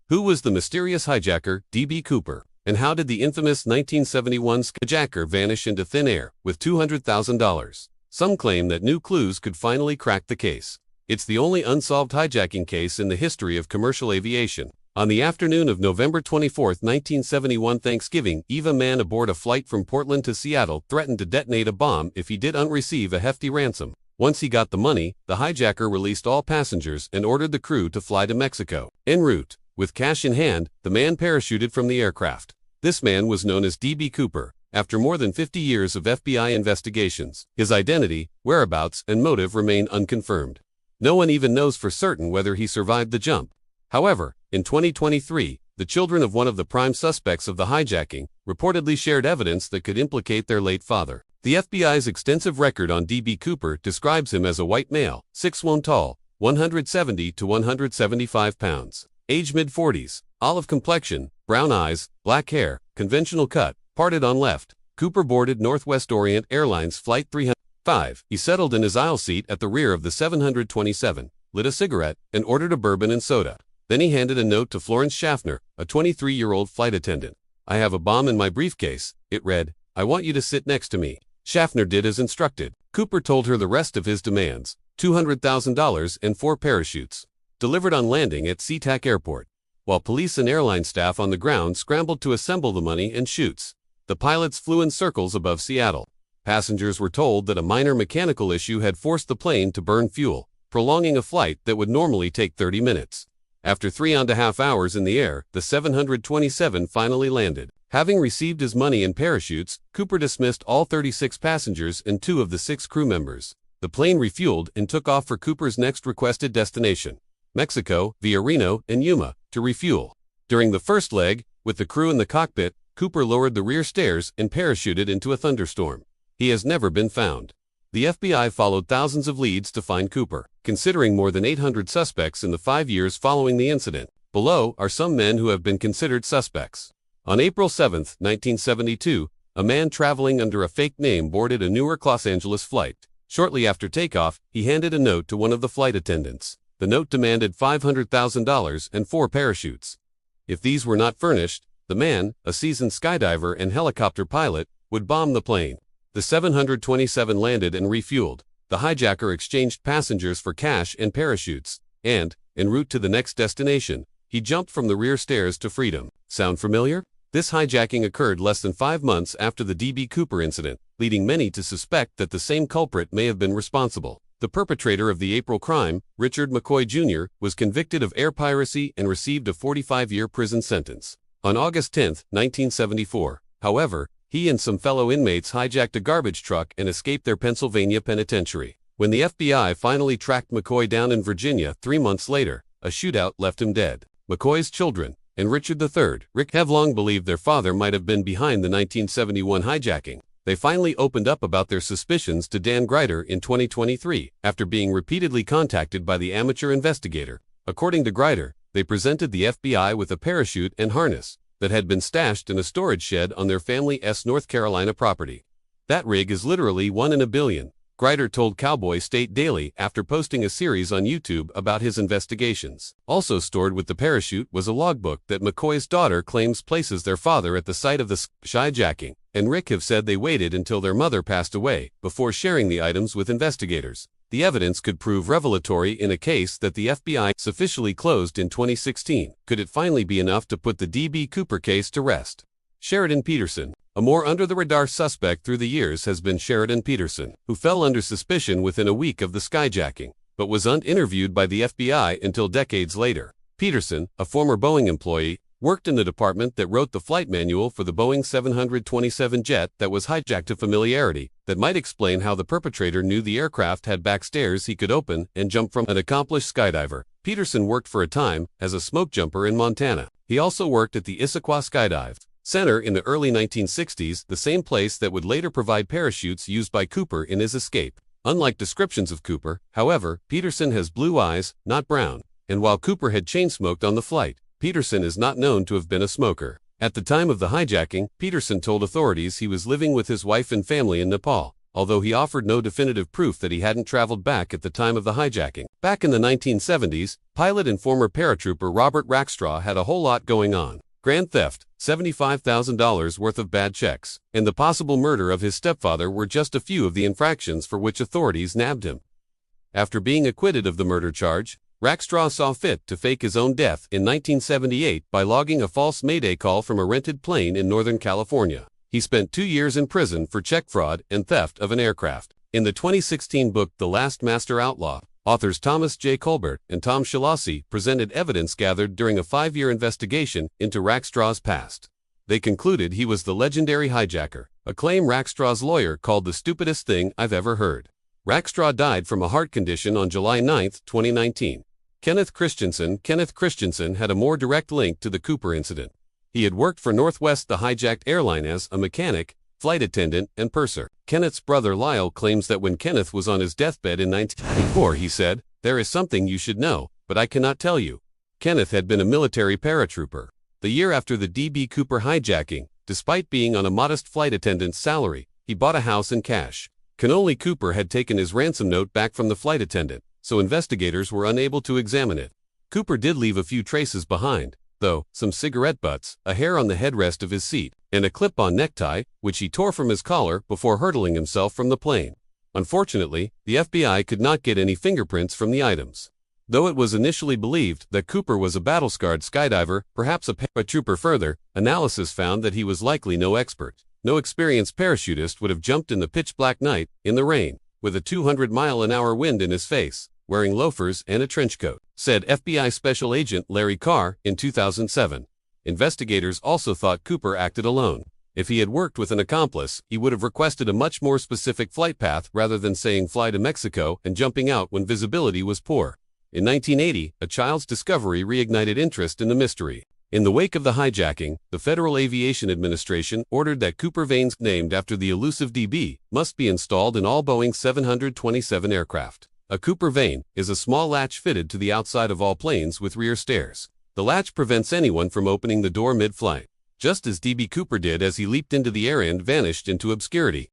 Who was the mysterious hijacker, D.B. Cooper? And how did the infamous 1971 Hijacker vanish into thin air with $200,000? Some claim that new clues could finally crack the case. It's the only unsolved hijacking case in the history of commercial aviation. On the afternoon of November 24, 1971 Thanksgiving Eve, a man aboard a flight from Portland to Seattle threatened to detonate a bomb if he didn't receive a hefty ransom. Once he got the money, the hijacker released all passengers and ordered the crew to fly to Mexico. En route, with cash in hand, the man parachuted from the aircraft. This man was known as D.B. Cooper. After more than 50 years of FBI investigations, his identity, whereabouts, and motive remain unconfirmed. No one even knows for certain whether he survived the jump. However, in 2023, the children of one of the prime suspects of the hijacking reportedly shared evidence that could implicate their late father. The FBI's extensive record on D.B. Cooper describes him as a white male, 6'1" tall, 170 to 175 pounds, age mid-40s, olive complexion, brown eyes, black hair, conventional cut, parted on left. Cooper boarded Northwest Orient Airlines Flight 305. He settled in his aisle seat at the rear of the 727, lit a cigarette, and ordered a bourbon and soda. Then he handed a note to Florence Schaffner, a 23-year-old flight attendant. "I have a bomb in my briefcase," it read. "I want you to sit next to me." Schaffner did as instructed. Cooper told her the rest of his demands: $200,000 and 4 parachutes, delivered on landing at SeaTac Airport. While police and airline staff on the ground scrambled to assemble the money and chutes, the pilots flew in circles above Seattle. Passengers were told that a minor mechanical issue had forced the plane to burn fuel, prolonging a flight that would normally take 30 minutes. After 3.5 hours in the air, the 727 finally landed. Having received his money and parachutes, Cooper dismissed all 36 passengers and 2 of the 6 crew members. The plane refueled and took off for Cooper's next requested destination, Mexico, via Reno and Yuma, to refuel. During the first leg, with the crew in the cockpit, Cooper lowered the rear stairs and parachuted into a thunderstorm. He has never been found. The FBI followed thousands of leads to find Cooper, considering more than 800 suspects in the 5 years following the incident. Below are some men who have been considered suspects. On April 7, 1972, a man traveling under a fake name boarded a Newark, Los Angeles flight. Shortly after takeoff, he handed a note to one of the flight attendants. The note demanded $500,000 and 4 parachutes. If these were not furnished, the man, a seasoned skydiver and helicopter pilot, would bomb the plane. The 727 landed and refueled. The hijacker exchanged passengers for cash and parachutes, and, en route to the next destination, he jumped from the rear stairs to freedom. Sound familiar? This hijacking occurred less than 5 months after the D.B. Cooper incident, leading many to suspect that the same culprit may have been responsible. The perpetrator of the April crime, Richard McCoy Jr., was convicted of air piracy and received a 45-year prison sentence. On August 10, 1974, however, he and some fellow inmates hijacked a garbage truck and escaped their Pennsylvania penitentiary. When the FBI finally tracked McCoy down in Virginia 3 months later, a shootout left him dead. McCoy's children, and Richard III, Rick, have long believed their father might have been behind the 1971 hijacking. They finally opened up about their suspicions to Dan Grider in 2023, after being repeatedly contacted by the amateur investigator. According to Grider, they presented the FBI with a parachute and harness that had been stashed in a storage shed on their family's North Carolina property. "That rig is literally 1 in a billion," Grider told Cowboy State Daily after posting a series on YouTube about his investigations. Also stored with the parachute was a logbook that McCoy's daughter claims places their father at the site of the hijacking, and Rick have said they waited until their mother passed away before sharing the items with investigators. The evidence could prove revelatory in a case that the FBI officially closed in 2016. Could it finally be enough to put the D.B. Cooper case to rest? Sheridan Peterson. A more under-the-radar suspect through the years has been Sheridan Peterson, who fell under suspicion within a week of the skyjacking, but was uninterviewed by the FBI until decades later. Peterson, a former Boeing employee, worked in the department that wrote the flight manual for the Boeing 727 jet that was hijacked. To familiarity that might explain how the perpetrator knew the aircraft had back stairs he could open and jump from. An accomplished skydiver, Peterson worked for a time as a smoke jumper in Montana. He also worked at the Issaquah Skydive Center in the early 1960s, the same place that would later provide parachutes used by Cooper in his escape. Unlike descriptions of Cooper, however, Peterson has blue eyes, not brown, and while Cooper had chain-smoked on the flight, Peterson is not known to have been a smoker. At the time of the hijacking, Peterson told authorities he was living with his wife and family in Nepal, although he offered no definitive proof that he hadn't traveled back at the time of the hijacking. Back in the 1970s, pilot and former paratrooper Robert Rackstraw had a whole lot going on. Grand theft, $75,000 worth of bad checks, and the possible murder of his stepfather were just a few of the infractions for which authorities nabbed him. After being acquitted of the murder charge, Rackstraw saw fit to fake his own death in 1978 by logging a false Mayday call from a rented plane in Northern California. He spent 2 years in prison for check fraud and theft of an aircraft. In the 2016 book The Last Master Outlaw, authors Thomas J. Colbert and Tom Shalassi presented evidence gathered during a 5-year investigation into Rackstraw's past. They concluded he was the legendary hijacker, a claim Rackstraw's lawyer called the stupidest thing I've ever heard. Rackstraw died from a heart condition on July 9, 2019. Kenneth Christensen had a more direct link to the Cooper incident. He had worked for Northwest, the hijacked airline, as a mechanic, flight attendant, and purser. Kenneth's brother Lyle claims that when Kenneth was on his deathbed in 1994, he said, "There is something you should know, but I cannot tell you." Kenneth had been a military paratrooper. The year after the D.B. Cooper hijacking, despite being on a modest flight attendant's salary, he bought a house in cash. Connolly Cooper had taken his ransom note back from the flight attendant, so investigators were unable to examine it. Cooper did leave a few traces behind, though: some cigarette butts, a hair on the headrest of his seat, and a clip-on necktie, which he tore from his collar before hurtling himself from the plane. Unfortunately, the FBI could not get any fingerprints from the items. Though it was initially believed that Cooper was a battle-scarred skydiver, perhaps a paratrooper, further analysis found that he was likely no expert. No experienced parachutist would have jumped in the pitch-black night, in the rain, with a 200-mile-an-hour wind in his face, wearing loafers and a trench coat, said FBI Special Agent Larry Carr in 2007. Investigators also thought Cooper acted alone. If he had worked with an accomplice, he would have requested a much more specific flight path rather than saying fly to Mexico and jumping out when visibility was poor. In 1980, a child's discovery reignited interest in the mystery. In the wake of the hijacking, the Federal Aviation Administration ordered that Cooper vanes named after the elusive DB must be installed in all Boeing 727 aircraft. A Cooper vane is a small latch fitted to the outside of all planes with rear stairs. The latch prevents anyone from opening the door mid-flight, just as DB Cooper did as he leaped into the air and vanished into obscurity.